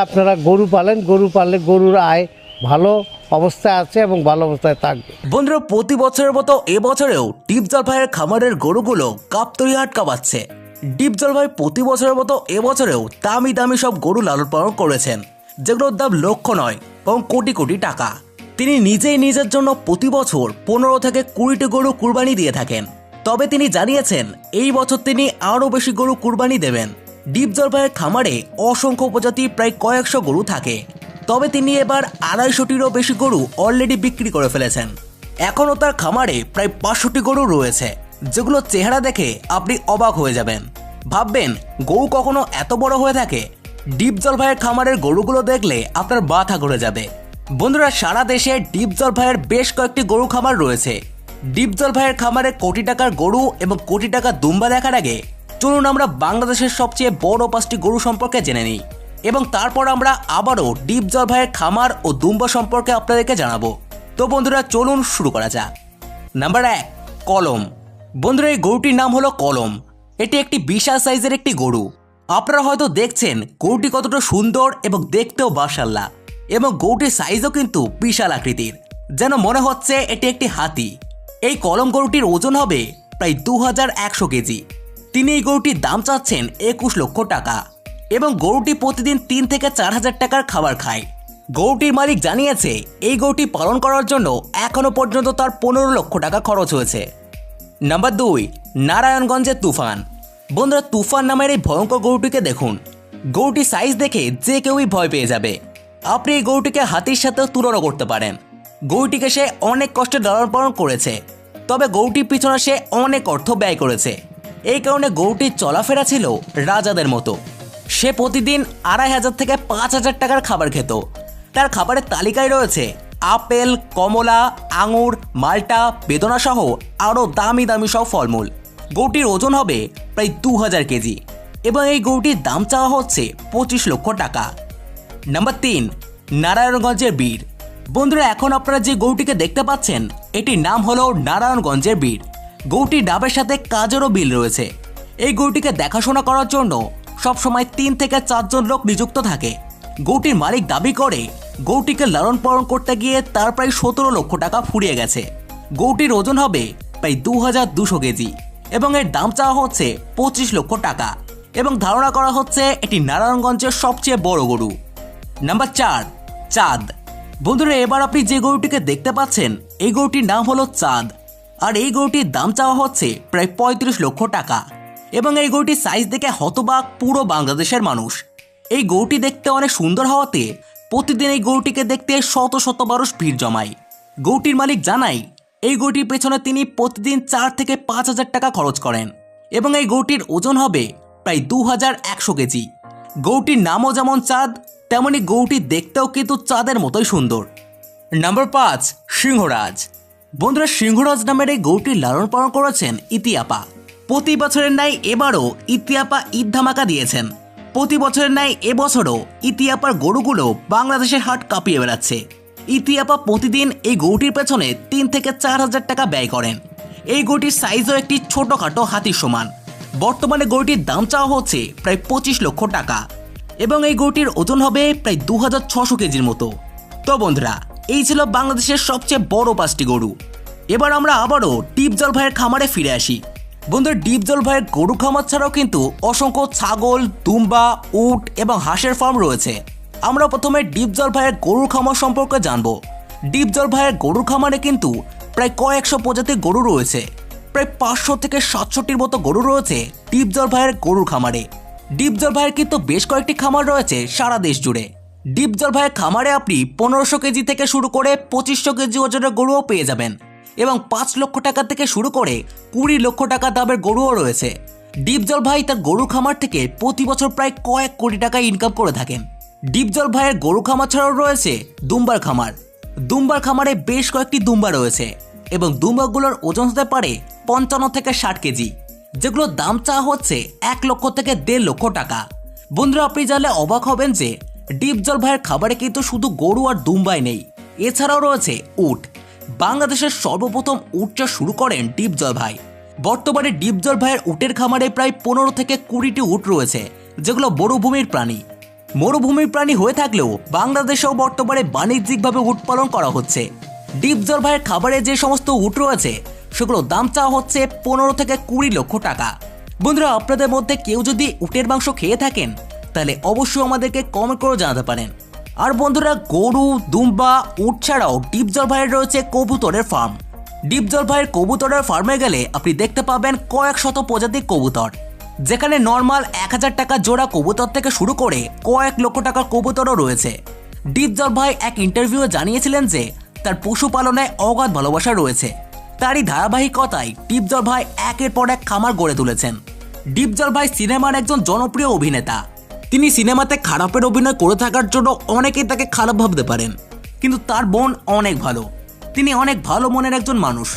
আপনারা গরু পালেন, গরু পাললে গরুর আয় ভালো অবস্থায় আছে এবং ভালো অবস্থায় থাকবে। বন্ধুরা, প্রতি বছরের মতো এবছরেও ডিপজল ভাইয়ের খামারের গরুগুলো গাবতলী হাট কাঁপাচ্ছে। ডিপজল ভাই প্রতি বছরের মতো এবছরেও দামি দামি সব গরু লালন পালন করেছেন, যেগুলোর দাম লক্ষ নয় এবং কোটি কোটি টাকা। তিনি নিজেই নিজের জন্য প্রতি বছর 15 থেকে 20টি গরু কুরবানি দিয়ে থাকেন। তবে তিনি জানিয়েছেন এই বছর তিনি আরও বেশি গরু কুরবানি দেবেন। ডিপজল ভাইয়ের খামারে অসংখ্য প্রজাতি প্রায় কয়েকশো গরু থাকে। তবে তিনি এবার 250টিরও বেশি গরু অলরেডি বিক্রি করে ফেলেছেন। এখনও তার খামারে প্রায় 500টি গরু রয়েছে, যেগুলো চেহারা দেখে আপনি অবাক হয়ে যাবেন। ভাববেন গরু কখনো এত বড় হয়ে থাকে? ডিপজল ভাইয়ের খামারের গরুগুলো দেখলে আপনার মাথা ঘুরে যাবে। বন্ধুরা, সারা দেশে ডিপজল ভাইয়ের বেশ কয়েকটি গরু খামার রয়েছে। ডিপজল ভাইয়ের খামারে কোটি টাকার গরু এবং কোটি টাকার দুম্বা দেখার আগে চলুন আমরা বাংলাদেশের সবচেয়ে বড় 5টি গরু সম্পর্কে জেনে নিই এবং তারপর আমরা আবারও ডিপজল ভাইয়ের খামার ও দুম্বা সম্পর্কে আপনাদেরকে জানাবো। তো বন্ধুরা, চলুন শুরু করা যাক। নাম্বার 1, কলম। বন্ধুরা, এই গরুটির নাম হলো কলম। এটি একটি বিশাল সাইজের একটি গরু। আপনারা হয়তো দেখছেন গরুটি কতটা সুন্দর এবং দেখতেও মাশাআল্লাহ, এবং গরুটির সাইজও কিন্তু বিশাল আকৃতির, যেন মনে হচ্ছে এটি একটি হাতি। এই কলম গরুটির ওজন হবে প্রায় 2100 কেজি। তিনি এই গরুটির দাম চাচ্ছেন 21 লক্ষ টাকা এবং গরুটি প্রতিদিন 3 থেকে 4000 টাকার খাবার খায়। গরুটির মালিক জানিয়েছে এই গরুটি পালন করার জন্য এখনো পর্যন্ত তার 15 লক্ষ টাকা খরচ হয়েছে। নাম্বার 2, নারায়ণগঞ্জের তুফান। বন্ধুরা, তুফান নামের এই ভয়ঙ্কর গরুটিকে দেখুন। গরুটির সাইজ দেখে যে কেউই ভয় পেয়ে যাবে। আপনি এই গরুটিকে হাতির সাথেও তুলনা করতে পারেন। গরুটিকে সে অনেক কষ্টে লালন পালন করেছে, তবে গরুটির পিছনে সে অনেক অর্থ ব্যয় করেছে। এই কারণে গরুটির চলাফেরা ছিল রাজাদের মতো। সে প্রতিদিন 2500 থেকে 5000 টাকার খাবার খেত। তার খাবারের তালিকায় রয়েছে আপেল, কমলা, আঙুর, মাল্টা, বেদনা সহ আরও দামি দামি সব ফলমূল। গরুটির ওজন হবে প্রায় 2000 কেজি এবং এই গরুটির দাম চাওয়া হচ্ছে 25 লক্ষ টাকা। নাম্বার 3, নারায়ণগঞ্জের বীর। বন্ধুরা, এখন আপনারা যে গরুটিকে দেখতে পাচ্ছেন এটির নাম হলো নারায়ণগঞ্জের বীর। গরুটির ডাবের সাথে কাজেরও বিল রয়েছে। এই গরুটিকে দেখাশোনা করার জন্য সবসময় 3 থেকে 4 জন লোক নিযুক্ত থাকে। গরুটির মালিক দাবি করে গরুটিকে লালন পালন করতে গিয়ে তার প্রায় 17 লক্ষ টাকা ফুরিয়ে গেছে। গরুটির ওজন হবে প্রায় 2200 কেজি এবং এর দাম চাওয়া হচ্ছে 25 লক্ষ টাকা এবং ধারণা করা হচ্ছে এটি নারায়ণগঞ্জের সবচেয়ে বড় গরু। নাম্বার 4, চাঁদ। বন্ধুরা, এবার আপনি যে গরুটিকে দেখতে পাচ্ছেন এই গরুটির নাম হলো চাঁদ, আর এই গরুটির দাম চাওয়া হচ্ছে প্রায় 35 লক্ষ টাকা এবং এই গরুটির সাইজ দেখে হতবাক পুরো বাংলাদেশের মানুষ। এই গরুটি দেখতে অনেক সুন্দর হওয়াতে প্রতিদিন এই গরুটিকে দেখতে শত শত মানুষ ভিড় জমায়। গরুটির মালিক জানায় এই গরুটির পেছনে তিনি প্রতিদিন 4 থেকে 5000 টাকা খরচ করেন এবং এই গরুটির ওজন হবে প্রায় 2100 কেজি। গরুটির নামও যেমন চাঁদ, তেমনি গরুটি দেখতেও কিন্তু চাঁদের মতোই সুন্দর। নাম্বার 5, সিংহরাজ। বন্ধুরা, সিংহরাজ নামের এই গরুটির লালন পালন করেছেন ইতিআপা। প্রতি বছরের ন্যায় এবারও ইতিআপা ঈদ ধামাকা দিয়েছেন। প্রতি বছরের ন্যায় এবছরও ইতিআপার গরুগুলো বাংলাদেশের হাট কাঁপিয়ে বেড়াচ্ছে। ইতিআপা প্রতিদিন এই গরুটির পেছনে 3 থেকে 4000 টাকা ব্যয় করেন। এই গরুটির সাইজও একটি ছোটখাটো হাতির সমান। বর্তমানে গরুটির দাম চাওয়া হচ্ছে প্রায় 25 লক্ষ টাকা এবং এই গরুটির ওজন হবে প্রায় 2600 কেজির মতো। তো বন্ধুরা, এই ছিল বাংলাদেশের সবচেয়ে বড় 5টি গরু। এবার আমরা আবারও ডিপজল ভাইয়ের খামারে ফিরে আসি। বন্ধুরা, ডিপজল ভাইয়ের গরু খামার ছাড়াও কিন্তু অসংখ্য ছাগল, দুম্বা, উট এবং হাঁসের ফার্ম রয়েছে। আমরা প্রথমে ডিপজল ভাইয়ের গরুর খামার সম্পর্কে জানবো। ডিপজল ভাইয়ের গরুর খামারে কিন্তু প্রায় কয়েকশো প্রজাতির গরু রয়েছে। প্রায় 500 থেকে 700টির মতো গরু রয়েছে ডিপজল ভাইয়ের গরুর খামারে। ডিপজল ভাইয়ের কিন্তু বেশ কয়েকটি খামার রয়েছে সারা দেশ জুড়ে। ডিপজল ভাইয়ের খামারে আপনি 1500 কেজি থেকে শুরু করে 2500 কেজি ওজনের গরুও পেয়ে যাবেন এবং 5 লক্ষ টাকা থেকে শুরু করে 20 লক্ষ টাকা দামের গরুও রয়েছে। ডিপজল ভাই তার গরু খামার থেকে প্রতি বছর প্রায় কয়েক কোটি টাকা ইনকাম করে থাকেন। ডিপজল ভাইয়ের গরু খামার ছাড়াও রয়েছে দুম্বার খামার। দুম্বার খামারে বেশ কয়েকটি দুম্বা রয়েছে এবং দুম্বাগুলোর ওজন হতে পারে 55 থেকে 60 কেজি, যেগুলোর দাম চাওয়া হচ্ছে 1 লক্ষ থেকে 1.5 লক্ষ টাকা। বন্ধুরা, আপনি জানলে অবাক হবেন যে ডিপজল ভাইয়ের খাবারে কিন্তু শুধু গরু আর দুম্বাই নেই, এছাড়াও রয়েছে উট। বাংলাদেশের সর্বপ্রথম উট চাষ শুরু করেন ডিপজল ভাই। বর্তমানে ডিপজল ভাইয়ের উটের খামারে প্রায় 15 থেকে 20টি উট রয়েছে, যেগুলো মরুভূমির প্রাণী। মরুভূমির প্রাণী হয়ে থাকলেও বাংলাদেশেও বর্তমানে বাণিজ্যিকভাবে উট পালন করা হচ্ছে। ডিপজল ভাইয়ের খাবারে যে সমস্ত উট রয়েছে সেগুলোর দাম চাওয়া হচ্ছে 15 থেকে 20 লক্ষ টাকা। বন্ধুরা, আপনাদের মধ্যে কেউ যদি উটের মাংস খেয়ে থাকেন তাহলে অবশ্যই আমাদেরকে কমেন্ট করে জানাতে পারেন। আর বন্ধুরা, গরু, দুম্বা, উট ছাড়াও ডিপজল ভাইয়ের রয়েছে কবুতরের ফার্ম। ডিপজল ভাইয়ের কবুতরের ফার্মে গেলে আপনি দেখতে পাবেন কয়েক শত প্রজাতির কবুতর, যেখানে নর্মাল 1000 টাকা জোড়া কবুতর থেকে শুরু করে কয়েক লক্ষ টাকার কবুতরও রয়েছে। ডিপজল ভাই এক ইন্টারভিউয়ে জানিয়েছিলেন যে তার পশুপালনে অগাধ ভালোবাসা রয়েছে। তারই ধারাবাহিকতায় ডিপজল ভাই একের পর এক খামার গড়ে তুলেছেন। ডিপজল ভাই সিনেমার একজন জনপ্রিয় অভিনেতা। তিনি সিনেমাতে খারাপের অভিনয় করে থাকার জন্য অনেকেই তাকে খারাপ ভাবতে পারেন, কিন্তু তার বোন অনেক ভালো। তিনি অনেক ভালো মনের একজন মানুষ।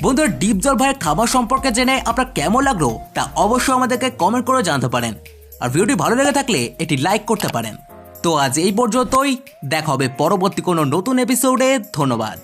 বন্ধুরা, ডিপজল ভাইয়ের খাবার সম্পর্কে জেনে আপনার কেমন লাগলো তা অবশ্যই আমাদেরকে কমেন্ট করে জানাতে পারেন। আর ভিডিওটি ভালো লেগে থাকলে এটি লাইক করতে পারেন। তো আজ এই পর্যন্তই, দেখা হবে পরবর্তী কোনো নতুন এপিসোডে। ধন্যবাদ।